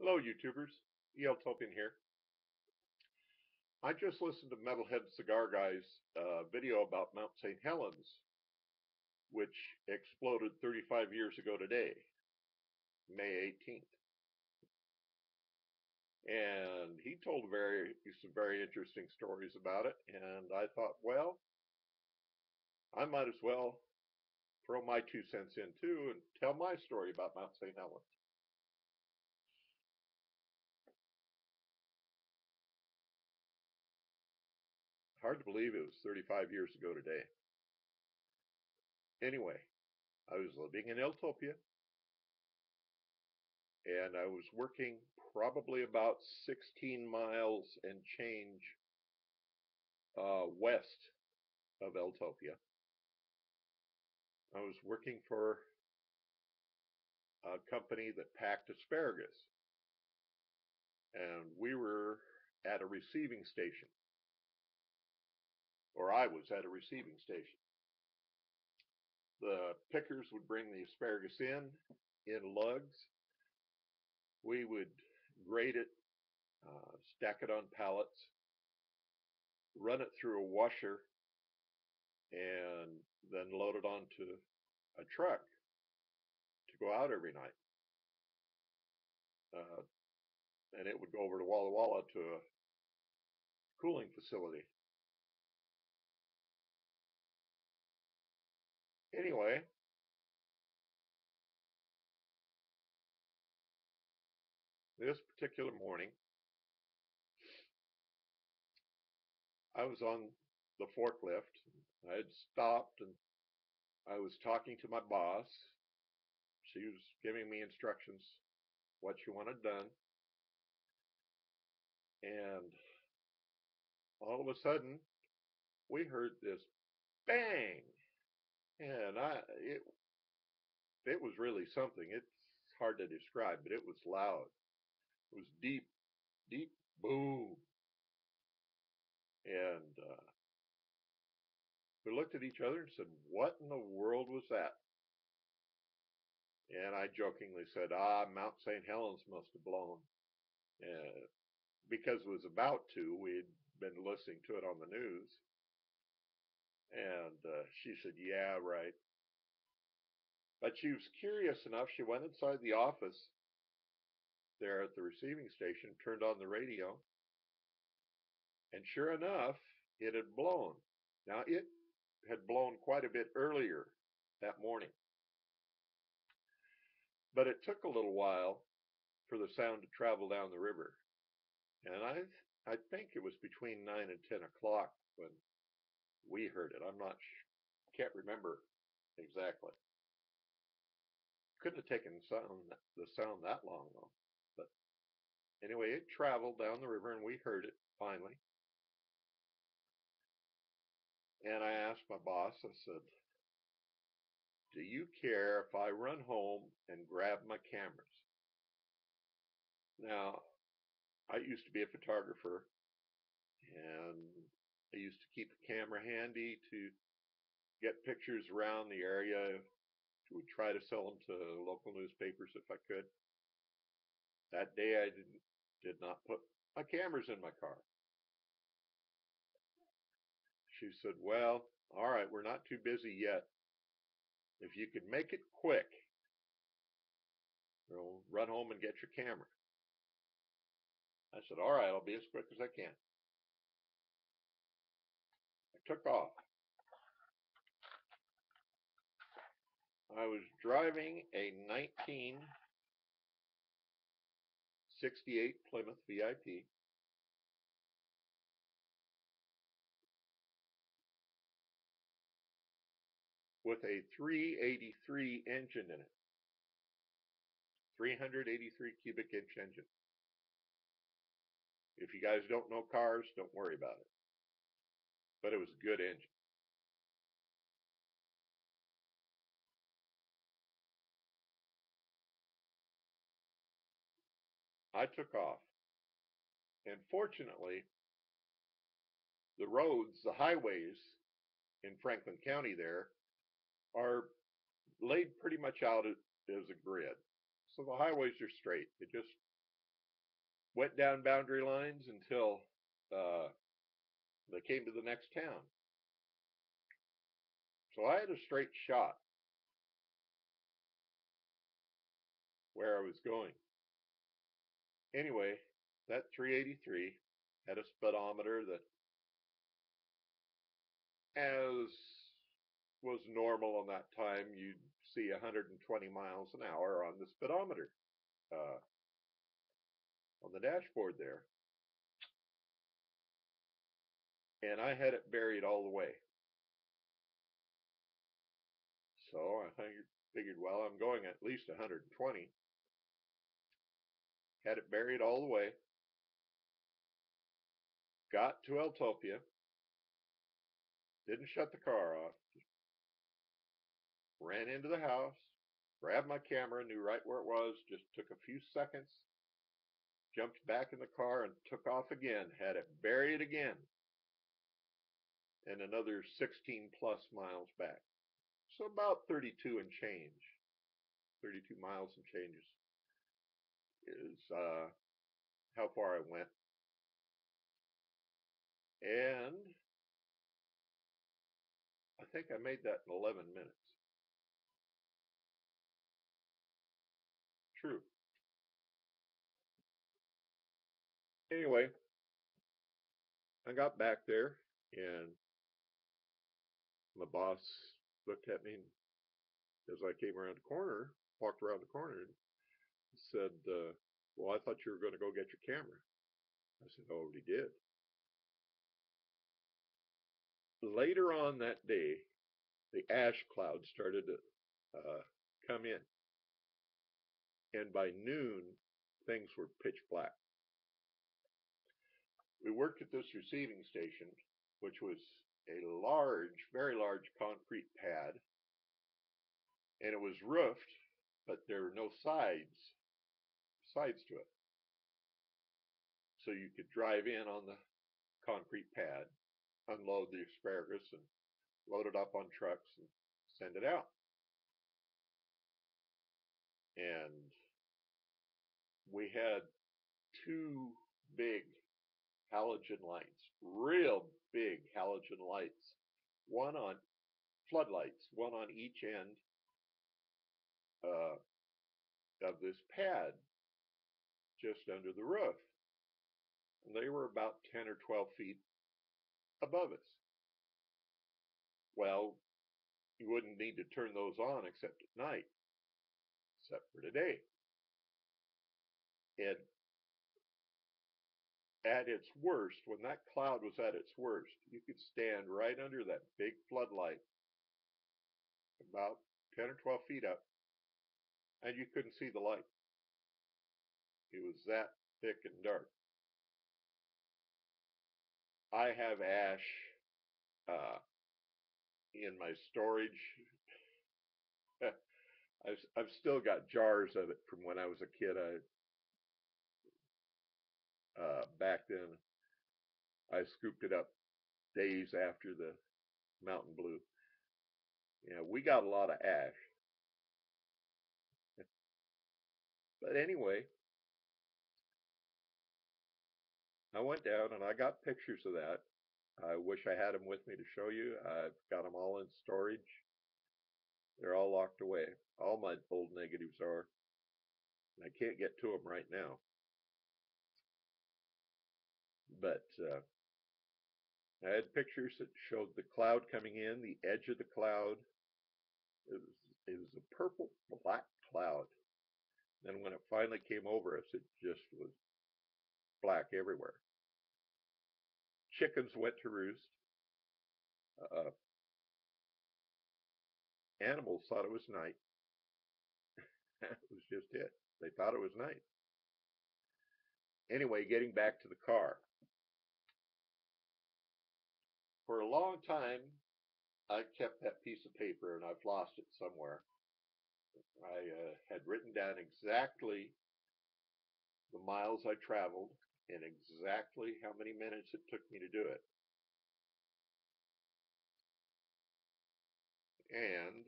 Hello, YouTubers. Topian here. I just listened to Metalhead Cigar Guy's video about Mount St. Helens, which exploded 35 years ago today, May 18th. And he told some very interesting stories about it. And I thought, well, I might as well throw my 2 cents in too and tell my story about Mount St. Helens. Hard to believe it was 35 years ago today. Anyway, I was living in Eltopia, and I was working probably about 16 miles and change west of Eltopia. I was working for a company that packed asparagus, and we were at a receiving station, or I was at a receiving station. The pickers would bring the asparagus in lugs. We would grade it, stack it on pallets, run it through a washer, and then load it onto a truck to go out every night. Uh, and it would go over to Walla Walla to a cooling facility. Anyway, this particular morning, I was on the forklift. I had stopped and I was talking to my boss. She was giving me instructions, what she wanted done. And all of a sudden, we heard this bang. And it was really something. It's hard to describe, but it was loud. It was deep, deep boom. And we looked at each other and said, "What in the world was that?" And I jokingly said, Mount St. Helens must have blown. Uh, because it was about to. We'd been listening to it on the news. And she said, "Yeah, right." But she was curious enough. She went inside the office there at the receiving station, turned on the radio, and sure enough, it had blown. Now, it had blown quite a bit earlier that morning, but it took a little while for the sound to travel down the river. And I think it was between 9 and 10 o'clock when we heard it. Can't remember exactly. Couldn't have taken the sound that long though. But anyway, it traveled down the river and we heard it finally. And I asked my boss, I said, "Do you care if I run home and grab my cameras?" Now, I used to be a photographer, and I used to keep a camera handy to get pictures around the area. Would try to sell them to local newspapers if I could. That day I did not put my cameras in my car. She said, "Well, all right, we're not too busy yet. If you could make it quick, run home and get your camera." I said, "All right, I'll be as quick as I can." I took off. I was driving a 1968 Plymouth VIP. With a 383 engine in it. 383 cubic inch engine. If you guys don't know cars, don't worry about it. But it was a good engine. I took off. And fortunately, the roads, the highways in Franklin County there are laid pretty much out as a grid. So the highways are straight. They just went down boundary lines until uh, they came to the next town. So I had a straight shot where I was going. Anyway, that 383 had a speedometer that, as was normal on that time, you'd see 120 miles an hour on the speedometer uh, on the dashboard there. And I had it buried all the way. So I figured, well, I'm going at least 120. Had it buried all the way. Got to Eltopia. Didn't shut the car off. Just ran into the house, grabbed my camera, knew right where it was, just took a few seconds, jumped back in the car and took off again. Had it buried again. And another 16 plus miles back. So about 32 and change. 32 miles and changes is how far I went. And I think I made that in 11 minutes. True. Anyway, I got back there and my boss looked at me as I came around the corner, walked around the corner, and said, well, I thought you were going to go get your camera. I said, I already did. Later on that day, the ash cloud started to come in. And by noon, things were pitch black. We worked at this receiving station, which was a large, very large concrete pad, and it was roofed, but there were no sides to it. So you could drive in on the concrete pad, unload the asparagus, and load it up on trucks and send it out. And we had two big halogen lights, real big halogen lights, one on floodlights, one on each end of this pad just under the roof. And they were about 10 or 12 feet above us. Well, you wouldn't need to turn those on except at night, except for today. And at its worst, when that cloud was at its worst, you could stand right under that big floodlight, about 10 or 12 feet up, and you couldn't see the light. It was that thick and dark. I have ash in my storage. I've still got jars of it from when I was a kid. Back then, I scooped it up days after the Mountain Blue. Yeah, we got a lot of ash. But anyway, I went down and I got pictures of that. I wish I had them with me to show you. I've got them all in storage. They're all locked away. All my old negatives are. I can't get to them right now. But I had pictures that showed the cloud coming in, the edge of the cloud. It was a purple black cloud. Then when it finally came over us, it just was black everywhere. Chickens went to roost. Uh, Animals thought it was night. That was just it. They thought it was night. Anyway, getting back to the car. For a long time, I kept that piece of paper and I've lost it somewhere. I had written down exactly the miles I traveled and exactly how many minutes it took me to do it. And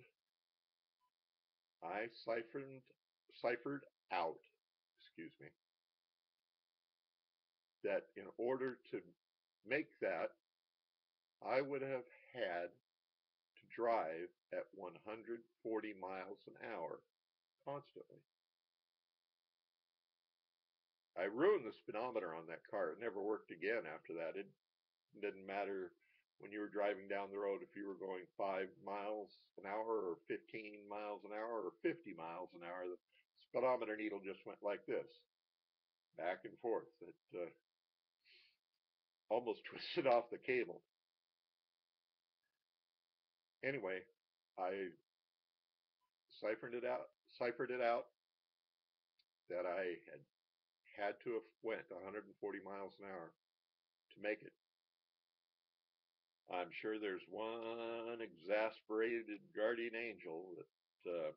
I ciphered out, excuse me, that in order to make that, I would have had to drive at 140 miles an hour constantly. I ruined the speedometer on that car. It never worked again after that. It didn't matter when you were driving down the road if you were going 5 miles an hour or 15 miles an hour or 50 miles an hour. The speedometer needle just went like this, back and forth. It almost twisted off the cable. Anyway, I ciphered it out that I had to have went 140 miles an hour to make it. I'm sure there's one exasperated guardian angel that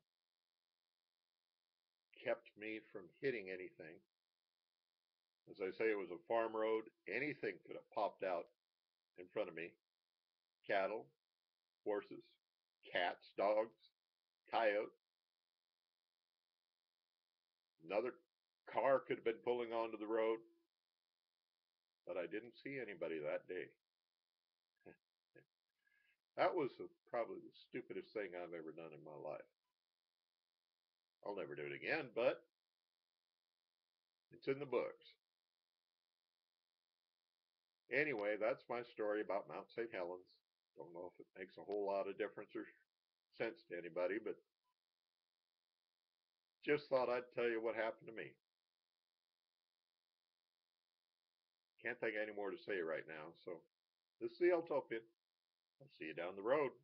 kept me from hitting anything. As I say, it was a farm road. Anything could have popped out in front of me. Cattle, horses, cats, dogs, coyotes. Another car could have been pulling onto the road, but I didn't see anybody that day. That was probably the stupidest thing I've ever done in my life. I'll never do it again, but it's in the books. Anyway, that's my story about Mount St. Helens. Don't know if it makes a whole lot of difference or sense to anybody, but just thought I'd tell you what happened to me. Can't think of any more to say right now, so this is the Utopian. I'll see you down the road.